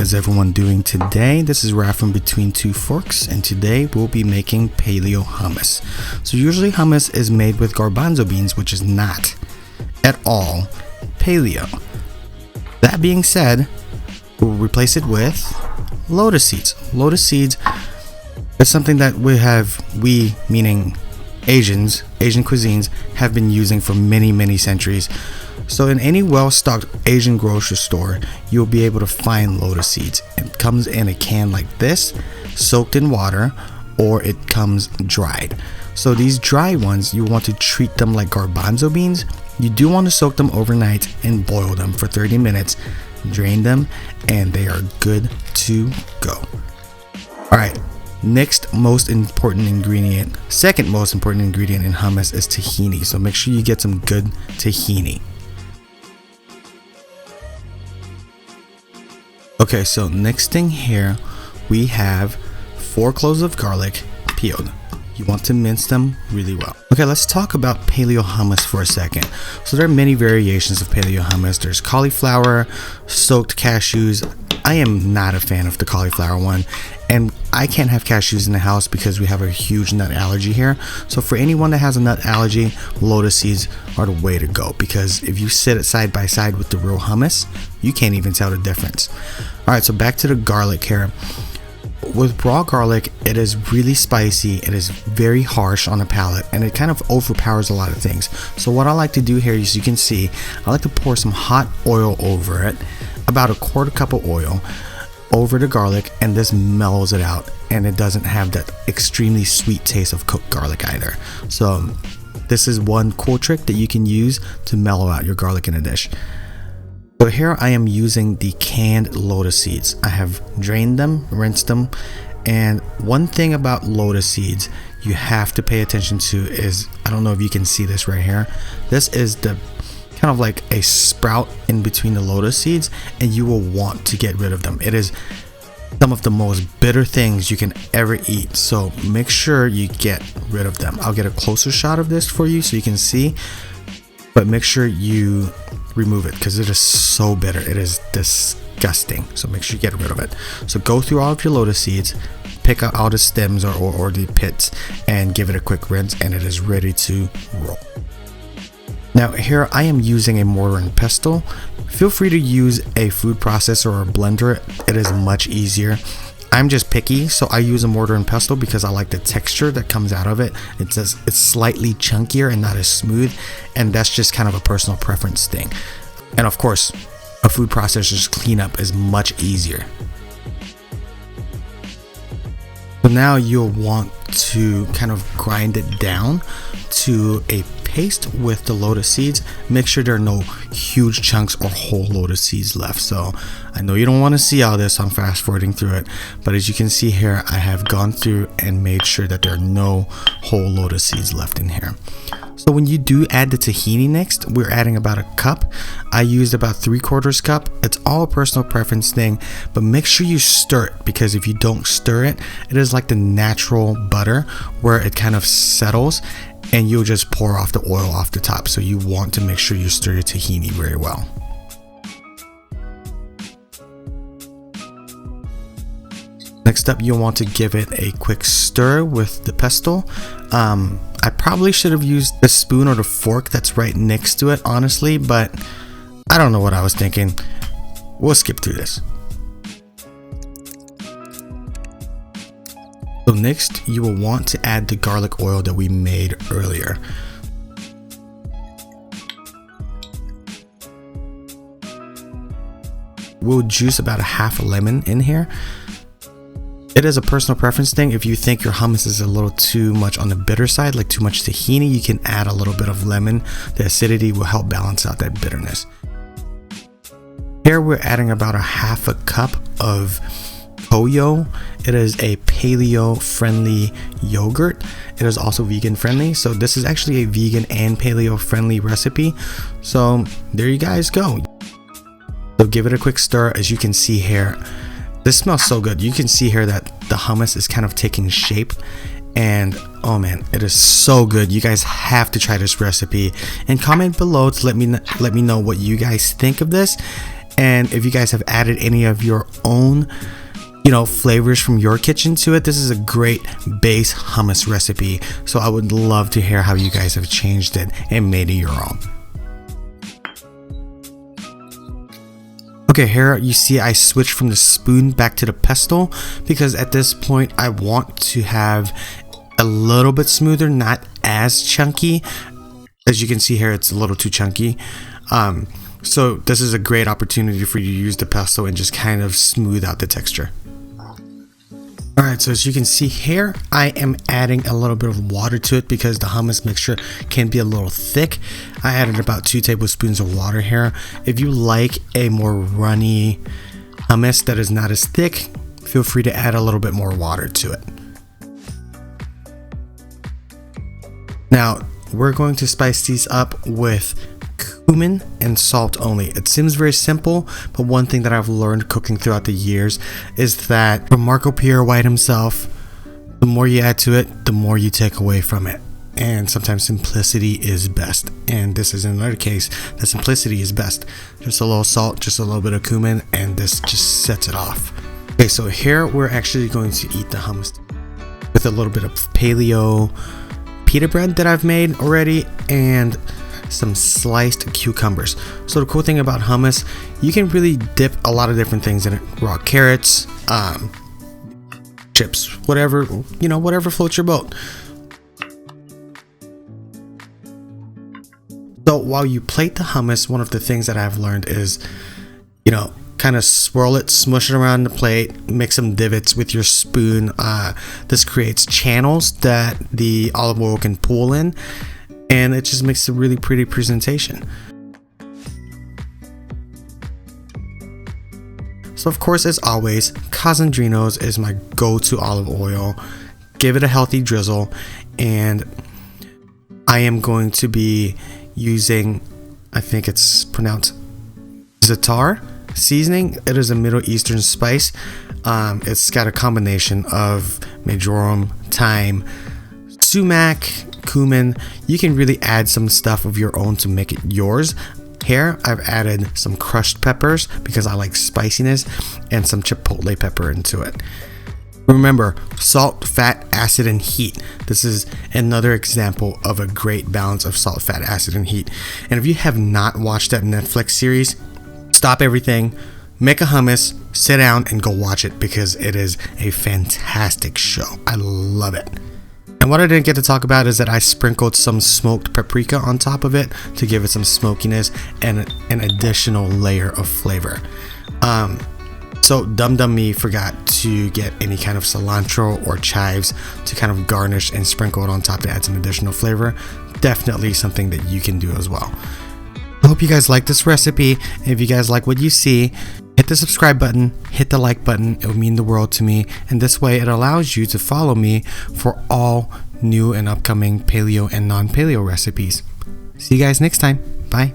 is everyone doing today? This is Raf from Between Two Forks, and today we'll be making paleo hummus. So usually hummus is made with garbanzo beans, which is not at all paleo. That being said, we'll replace it with lotus seeds. Lotus seeds is something that we meaning Asian cuisines have been using for many centuries. So in any well-stocked Asian grocery store, you'll be able to find lotus seeds. It comes in a can like this, soaked in water, or it comes dried. So these dry ones, you want to treat them like garbanzo beans. You do want to soak them overnight and boil them for 30 minutes, drain them, and they are good to go. Alright, next most important ingredient, second most important ingredient in hummus is tahini. So make sure you get some good tahini. Okay, so next thing here, we have 4 cloves of garlic peeled. You want to mince them really well. Okay, let's talk about paleo hummus for a second. So there are many variations of paleo hummus. There's cauliflower, soaked cashews. I am not a fan of the cauliflower one, and I can't have cashews in the house because we have a huge nut allergy here. So for anyone that has a nut allergy, lotus seeds are the way to go, because if you sit it side by side with the real hummus, you can't even tell the difference. All right, so back to the garlic here. With raw garlic, it is really spicy, it is very harsh on the palate, and it kind of overpowers a lot of things. So what I like to do here is, you can see, I like to pour some hot oil over it, about 1/4 cup of oil over the garlic, and this mellows it out, and it doesn't have that extremely sweet taste of cooked garlic either. So this is one cool trick that you can use to mellow out your garlic in a dish. So here I am using the canned lotus seeds. I have drained them, rinsed them, and one thing about lotus seeds you have to pay attention to is, I don't know if you can see this right here, this is the kind of like a sprout in between the lotus seeds, and you will want to get rid of them. It is some of the most bitter things you can ever eat, so make sure you get rid of them. I'll get a closer shot of this for you so you can see, but make sure you remove it because it is so bitter. It is disgusting, so make sure you get rid of it. So go through all of your lotus seeds, pick out all the stems or the pits, and give it a quick rinse, and it is ready to roll. Now here I am using a mortar and pestle. Feel free to use a food processor or a blender. It is much easier. I'm just picky, so I use a mortar and pestle because I like the texture that comes out of it. It's slightly chunkier and not as smooth, and that's just kind of a personal preference thing. And of course, a food processor's cleanup is much easier. So now you'll want to kind of grind it down to a paste with the lotus seeds. Make sure there are no huge chunks or whole lotus seeds left. So I know you don't want to see all this, I'm fast forwarding through it, but as you can see here, I have gone through and made sure that there are no whole lotus seeds left in here. So when you do add the tahini next, we're adding about 1 cup. I used about 3/4 cup. It's all a personal preference thing, but make sure you stir it, because if you don't stir it, it is like the natural butter where it kind of settles and you'll just pour off the oil off the top. So you want to make sure you stir your tahini very well. Next up, you'll want to give it a quick stir with the pestle. I probably should have used the spoon or the fork that's right next to it, honestly, but I don't know what I was thinking. We'll skip through this. So next, you will want to add the garlic oil that we made earlier. We'll juice about 1/2 lemon in here. It is a personal preference thing. If you think your hummus is a little too much on the bitter side, like too much tahini, you can add a little bit of lemon. The acidity will help balance out that bitterness. Here we're adding about 1/2 cup of Coyo. It is a paleo friendly yogurt. It is also vegan friendly, so this is actually a vegan and paleo friendly recipe. So there you guys go. So give it a quick stir. As you can see here, this smells so good. You can see here that the hummus is kind of taking shape, and oh man, it is so good. You guys have to try this recipe, and comment below to let me know what you guys think of this. And if you guys have added any of your own, you know, flavors from your kitchen to it, this is a great base hummus recipe. So I would love to hear how you guys have changed it and made it your own. Okay, here you see I switched from the spoon back to the pestle because at this point I want to have a little bit smoother, not as chunky. As you can see here, it's a little too chunky. So this is a great opportunity for you to use the pestle and just kind of smooth out the texture. Alright, so as you can see here, I am adding a little bit of water to it because the hummus mixture can be a little thick. I added about 2 tablespoons of water here. If you like a more runny hummus that is not as thick, feel free to add a little bit more water to it. Now, we're going to spice these up with cumin and salt only. It seems very simple, but one thing that I've learned cooking throughout the years is that from Marco Pierre White himself, the more you add to it, the more you take away from it. And sometimes simplicity is best. And this is another case that simplicity is best. Just a little salt, just a little bit of cumin, and this just sets it off. Okay, so here we're actually going to eat the hummus with a little bit of paleo pita bread that I've made already and some sliced cucumbers. So the cool thing about hummus, you can really dip a lot of different things in it. Raw carrots, chips, whatever, you know, whatever floats your boat. So while you plate the hummus, one of the things that I've learned is, you know, kind of swirl it, smush it around the plate, make some divots with your spoon. This creates channels that the olive oil can pull in, and it just makes a really pretty presentation. So of course, as always, Casandrino's is my go-to olive oil. Give it a healthy drizzle, and I am going to be using, I think it's pronounced Zaa'tar seasoning. It is a Middle Eastern spice. It's got a combination of marjoram, thyme, sumac, cumin. You can really add some stuff of your own to make it yours. Here I've added some crushed peppers because I like spiciness, and some chipotle pepper into it. Remember, salt, fat, acid, and heat. This is another example of a great balance of salt, fat, acid, and heat. And if you have not watched that Netflix series, stop everything, make a hummus, sit down, and go watch it because it is a fantastic show. I love it. And what I didn't get to talk about is that I sprinkled some smoked paprika on top of it to give it some smokiness and an additional layer of flavor. So Dum Me forgot to get any kind of cilantro or chives to kind of garnish and sprinkle it on top to add some additional flavor. Definitely something that you can do as well. I hope you guys like this recipe. If you guys like what you see, hit the subscribe button, hit the like button. It would mean the world to me. And this way it allows you to follow me for all new and upcoming paleo and non-paleo recipes. See you guys next time. Bye.